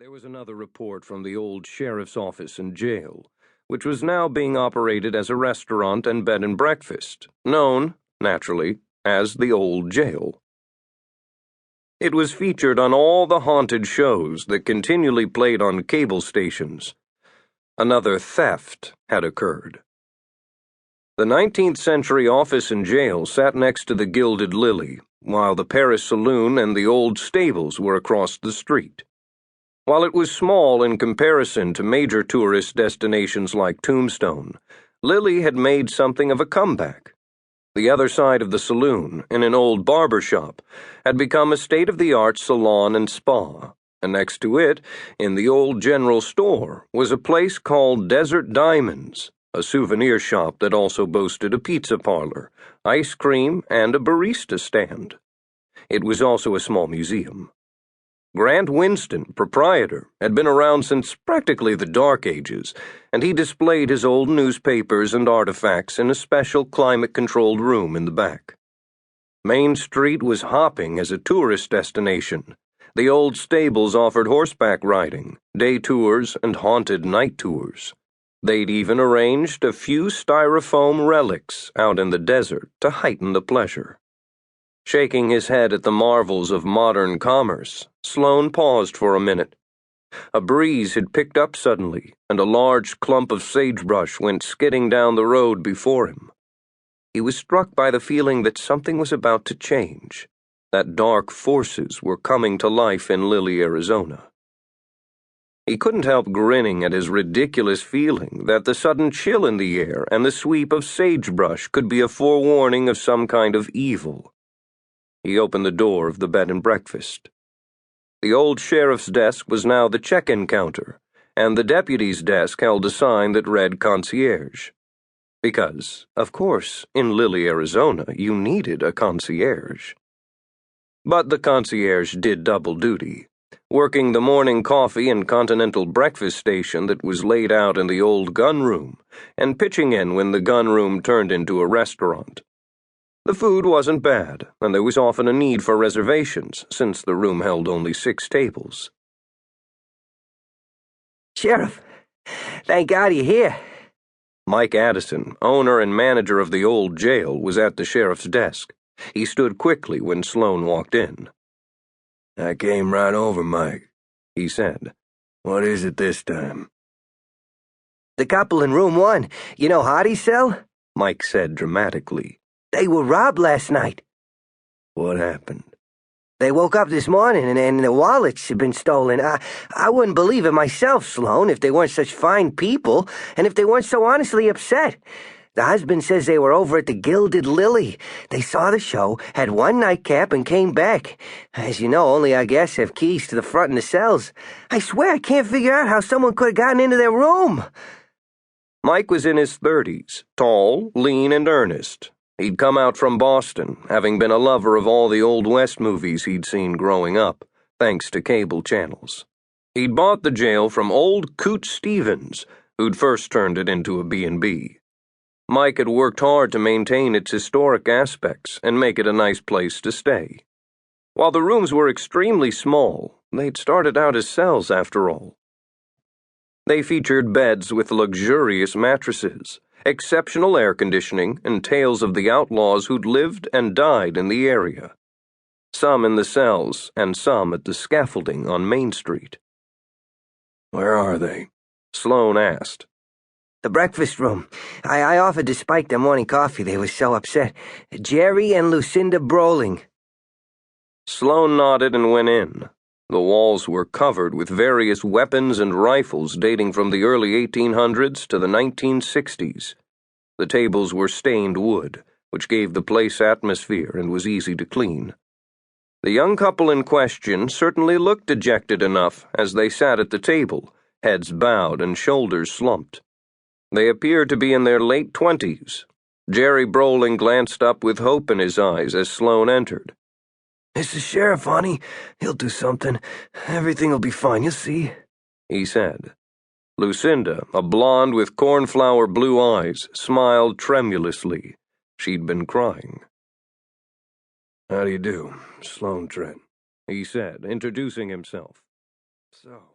There was another report from the old sheriff's office and jail, which was now being operated as a restaurant and bed and breakfast, known, naturally, as the old jail. It was featured on all the haunted shows that continually played on cable stations. Another theft had occurred. The 19th century office and jail sat next to the Gilded Lily, while the Paris saloon and the old stables were across the street. While it was small in comparison to major tourist destinations like Tombstone, Lily had made something of a comeback. The other side of the saloon, in an old barber shop, had become a state-of-the-art salon and spa, and next to it, in the old general store, was a place called Desert Diamonds, a souvenir shop that also boasted a pizza parlor, ice cream, and a barista stand. It was also a small museum. Grant Winston, proprietor, had been around since practically the Dark Ages, and he displayed his old newspapers and artifacts in a special climate-controlled room in the back. Main Street was hopping as a tourist destination. The old stables offered horseback riding, day tours, and haunted night tours. They'd even arranged a few styrofoam relics out in the desert to heighten the pleasure. Shaking his head at the marvels of modern commerce, Sloan paused for a minute. A breeze had picked up suddenly, and a large clump of sagebrush went skidding down the road before him. He was struck by the feeling that something was about to change, that dark forces were coming to life in Lily, Arizona. He couldn't help grinning at his ridiculous feeling that the sudden chill in the air and the sweep of sagebrush could be a forewarning of some kind of evil. He opened the door of the bed and breakfast. The old sheriff's desk was now the check-in counter, and the deputy's desk held a sign that read concierge. Because, of course, in Lily, Arizona, you needed a concierge. But the concierge did double duty, working the morning coffee and continental breakfast station that was laid out in the old gun room, and pitching in when the gun room turned into a restaurant. The food wasn't bad, and there was often a need for reservations, since the room held only 6 tables. Sheriff, thank God you're here. Mike Addison, owner and manager of the old jail, was at the sheriff's desk. He stood quickly when Sloan walked in. "I came right over, Mike," he said. "What is it this time?" The couple in room 1, you know Hardy's cell? Mike said dramatically. They were robbed last night. "What happened?" They woke up this morning and their wallets had been stolen. I wouldn't believe it myself, Sloan, if they weren't such fine people, and if they weren't so honestly upset. The husband says they were over at the Gilded Lily. They saw the show, had one nightcap, and came back. As you know, only our guests have keys to the front and the cells. I swear I can't figure out how someone could have gotten into their room." Mike was in his 30s, tall, lean, and earnest. He'd come out from Boston, having been a lover of all the Old West movies he'd seen growing up, thanks to cable channels. He'd bought the jail from old Coot Stevens, who'd first turned it into a B&B. Mike had worked hard to maintain its historic aspects and make it a nice place to stay. While the rooms were extremely small, they'd started out as cells after all. They featured beds with luxurious mattresses, exceptional air conditioning, and tales of the outlaws who'd lived and died in the area. Some in the cells, and some at the scaffolding on Main Street. "Where are they?" Sloan asked. The breakfast room. I offered to spike their morning coffee. They were so upset. Jerry and Lucinda Broling. Sloan nodded and went in. The walls were covered with various weapons and rifles dating from the early 1800s to the 1960s. The tables were stained wood, which gave the place atmosphere and was easy to clean. The young couple in question certainly looked dejected enough as they sat at the table, heads bowed and shoulders slumped. They appeared to be in their late 20s. Jerry Broling glanced up with hope in his eyes as Sloan entered. "It's the sheriff, honey. He'll do something. Everything'll be fine, you'll see," he said. Lucinda, a blonde with cornflower blue eyes, smiled tremulously. She'd been crying. "How do you do, Sloan Trent," he said, introducing himself. "So,